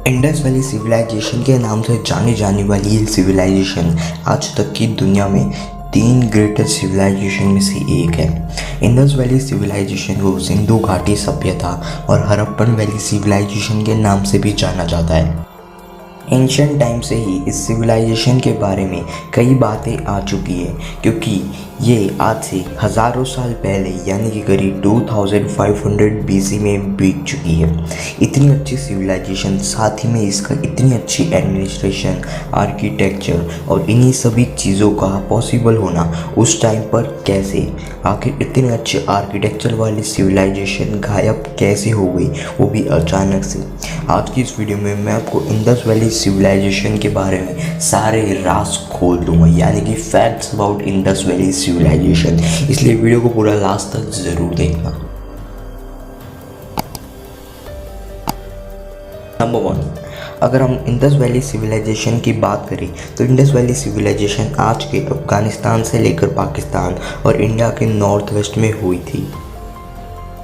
Indus valley civilisation के नाम से जानी जाने वाली ये सिविलाइजेशन आज तक की दुनिया में 3 ग्रेटेस्ट सिविलाइजेशन में से एक है। इंडस वैली सिविलाइजेशन को सिंधु घाटी सभ्यता और हड़प्पन वैली सिविलाइजेशन के नाम से भी जाना जाता है। एंशियंट टाइम से ही इस सिविलाइजेशन के बारे में कई बातें आ चुकी है, क्योंकि ये आज से हज़ारों साल पहले यानी कि करीब 2500 BC में बीत चुकी है। इतनी अच्छी सिविलाइजेशन, साथ ही में इसका इतनी अच्छी एडमिनिस्ट्रेशन, आर्किटेक्चर और इन्हीं सभी चीज़ों का पॉसिबल होना उस टाइम पर कैसे, आखिर इतने अच्छे आर्किटेक्चर वाली सिविलाइजेशन गायब कैसे हो गई, वो भी अचानक से। आज की इस वीडियो में मैं आपको इंडस वैली सिविलाइजेशन के बारे में सारे राज खोल दूंगा, यानी कि facts about Indus valley civilization. इसलिए वीडियो को पूरा लास्ट तक ज़रूर देखना। नंबर 1, अगर हम इंडस वैली सिविलाइजेशन की बात करें तो इंडस वैली सिविलाइजेशन आज के अफगानिस्तान से लेकर पाकिस्तान और इंडिया के नॉर्थ वेस्ट में हुई थी।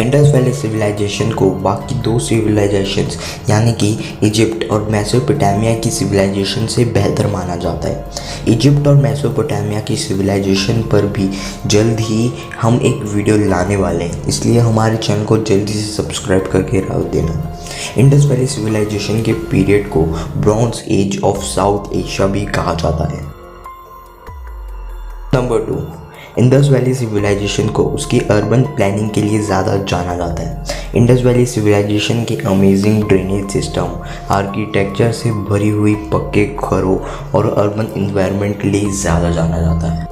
इंडस वैली सिविलाइजेशन को बाकी 2 सिविलाइजेशंस यानी कि इजिप्ट और मेसोपोटामिया की सिविलाइजेशन से बेहतर माना जाता है। इजिप्ट और मेसोपोटामिया की सिविलाइजेशन पर भी जल्द ही हम एक वीडियो लाने वाले हैं, इसलिए हमारे चैनल को जल्दी से सब्सक्राइब करके रख देना। इंडस वैली सिविलाइजेशन के पीरियड को bronze age of south Asia भी कहा जाता है। नंबर 2, इंडस वैली सिविलाइजेशन को उसकी अर्बन प्लानिंग के लिए ज़्यादा जाना जाता है। इंडस वैली सिविलाइजेशन के अमेजिंग ड्रेनेज सिस्टम, आर्किटेक्चर से भरी हुई पक्के घरों और अर्बन इन्वायरमेंट के लिए ज़्यादा जाना जाता है।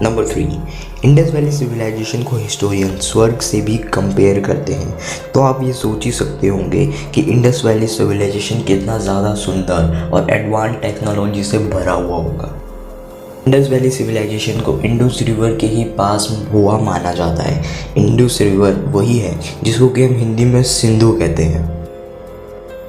नंबर 3, इंडस वैली सिविलाइजेशन को हिस्टोरियन स्वर्ग से भी कंपेयर करते हैं। तो आप ये सोच ही सकते होंगे कि इंडस वैली सिविलाइजेशन कितना ज़्यादा सुंदर और एडवांस टेक्नोलॉजी से भरा हुआ होगा। इंडस वैली सिविलाइजेशन को इंडस रिवर के ही पास हुआ माना जाता है। इंडस रिवर वही है जिसको कि हम हिंदी में सिंधु कहते हैं।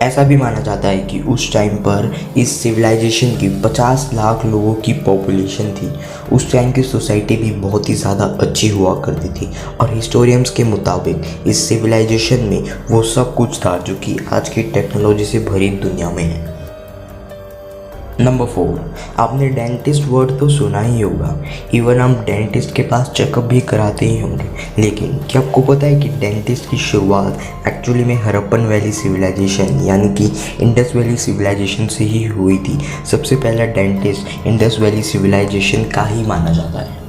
ऐसा भी माना जाता है कि उस टाइम पर इस सिविलाइजेशन की 50 लाख लोगों की पॉपुलेशन थी। उस टाइम की सोसाइटी भी बहुत ही ज़्यादा अच्छी हुआ करती थी और हिस्टोरियंस के मुताबिक इस सिविलाइजेशन में वो सब कुछ था जो कि आज की टेक्नोलॉजी से भरी दुनिया में है। नंबर 4, आपने डेंटिस्ट वर्ड तो सुना ही होगा। इवन हम डेंटिस्ट के पास चेकअप भी कराते ही होंगे, लेकिन क्या आपको पता है कि डेंटिस्ट की शुरुआत एक्चुअली में हड़प्पन वैली सिविलाइजेशन यानी कि इंडस वैली सिविलाइजेशन से ही हुई थी। सबसे पहला डेंटिस्ट इंडस वैली सिविलाइजेशन का ही माना जाता है।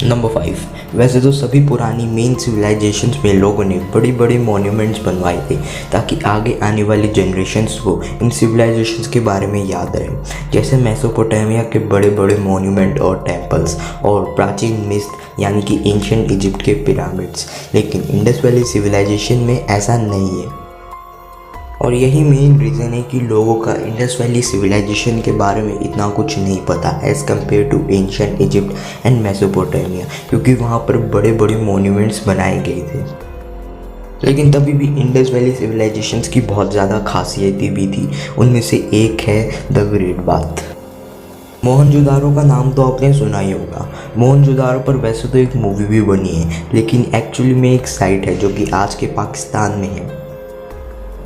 नंबर 5, वैसे तो सभी पुरानी मेन सिविलाइजेशंस में लोगों ने बड़े बड़े मॉन्यूमेंट्स बनवाए थे ताकि आगे आने वाली जनरेशन्स को इन सिविलाइजेशंस के बारे में याद रहे। जैसे मेसोपोटामिया के बड़े बड़े मॉन्यूमेंट और टेम्पल्स और प्राचीन मिस्र यानी कि एंशिएंट इजिप्ट के पिरामिड्स। लेकिन इंडस वैली सिविलाइजेशन में ऐसा नहीं है और यही मेन रीज़न है कि लोगों का इंडस वैली सिविलाइजेशन के बारे में इतना कुछ नहीं पता as compare to ancient Egypt and Mesopotamia, क्योंकि वहाँ पर बड़े बड़े मॉन्यूमेंट्स बनाए गए थे। लेकिन तभी भी इंडस वैली सिविलाइजेशंस की बहुत ज़्यादा खासियतें भी थी। उनमें से एक है द ग्रेट बाथ। मोहनजोदारो का नाम तो आपने सुना ही होगा। मोहनजोदारो पर वैसे तो एक मूवी भी बनी है, लेकिन एक्चुअली में एक साइट है जो कि आज के पाकिस्तान में है।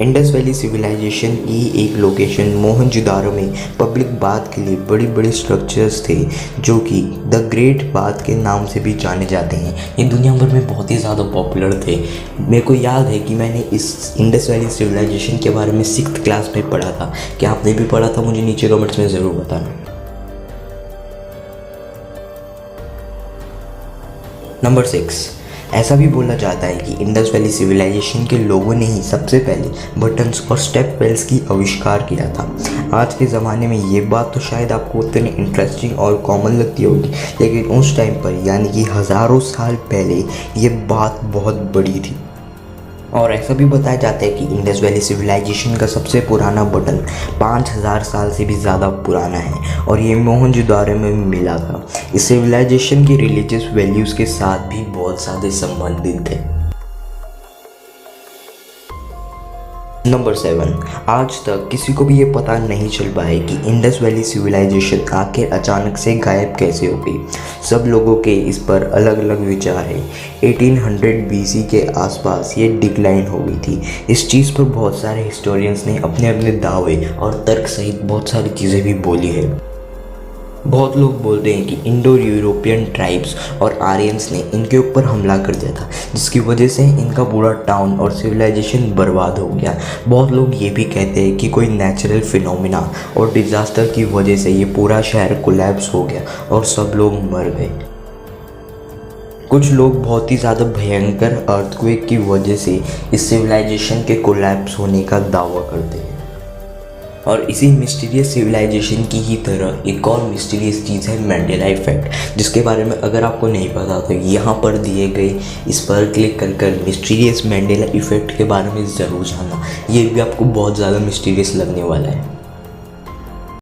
इंडस वैली सिविलाइजेशन की एक लोकेशन मोहनजोदारो में पब्लिक बाथ के लिए बड़ी बड़ी स्ट्रक्चर्स थे जो कि द ग्रेट बाथ के नाम से भी जाने जाते हैं। ये दुनिया भर में बहुत ही ज़्यादा पॉपुलर थे। मेरे को याद है कि मैंने इस इंडस वैली सिविलाइजेशन के बारे में 6th क्लास में पढ़ा था। क्या आपने भी पढ़ा था? मुझे नीचे कमेंट्स में ज़रूर बताना। नंबर 6, ऐसा भी बोला जाता है कि इंडस वैली सिविलाइजेशन के लोगों ने ही सबसे पहले बटन्स और स्टेप वेल्स की आविष्कार किया था। आज के ज़माने में ये बात तो शायद आपको उतनी इंटरेस्टिंग और कॉमन लगती होगी, लेकिन उस टाइम पर यानी कि हज़ारों साल पहले ये बात बहुत बड़ी थी। और ऐसा भी बताया जाता है कि इंडस वैली सिविलाइजेशन का सबसे पुराना बटन 5000 साल से भी ज़्यादा पुराना है और ये मोहनजोदारो में मिला था। इस सिविलाइजेशन की रिलीजियस वैल्यूज़ के साथ भी बहुत ज़्यादा संबंधित थे। नंबर 7, आज तक किसी को भी ये पता नहीं चल पाया कि इंडस वैली सिविलाइजेशन आखिर अचानक से गायब कैसे हो गई। सब लोगों के इस पर अलग अलग विचार है। 1800 BC के आसपास ये डिक्लाइन हो गई थी। इस चीज़ पर बहुत सारे हिस्टोरियंस ने अपने अपने दावे और तर्क सहित बहुत सारी चीज़ें भी बोली है। बहुत लोग बोलते हैं कि इंडो यूरोपियन ट्राइब्स और आर्यंस ने इनके ऊपर हमला कर दिया था, जिसकी वजह से इनका पूरा टाउन और सिविलाइजेशन बर्बाद हो गया। बहुत लोग ये भी कहते हैं कि कोई नेचुरल फिनोमिना और डिज़ास्टर की वजह से ये पूरा शहर कोलैप्स हो गया और सब लोग मर गए। कुछ लोग बहुत ही ज़्यादा भयंकर अर्थक्वेक की वजह से इस सिविलाइजेशन के कोलैप्स होने का दावा करते हैं। और इसी मिस्टीरियस सिविलाइजेशन की ही तरह एक और मिस्टीरियस चीज़ है मैंडेला इफेक्ट, जिसके बारे में अगर आपको नहीं पता तो यहाँ पर दिए गए इस पर क्लिक कर मिस्टीरियस मैंडेला इफेक्ट के बारे में ज़रूर जानना। ये भी आपको बहुत ज़्यादा मिस्टीरियस लगने वाला है।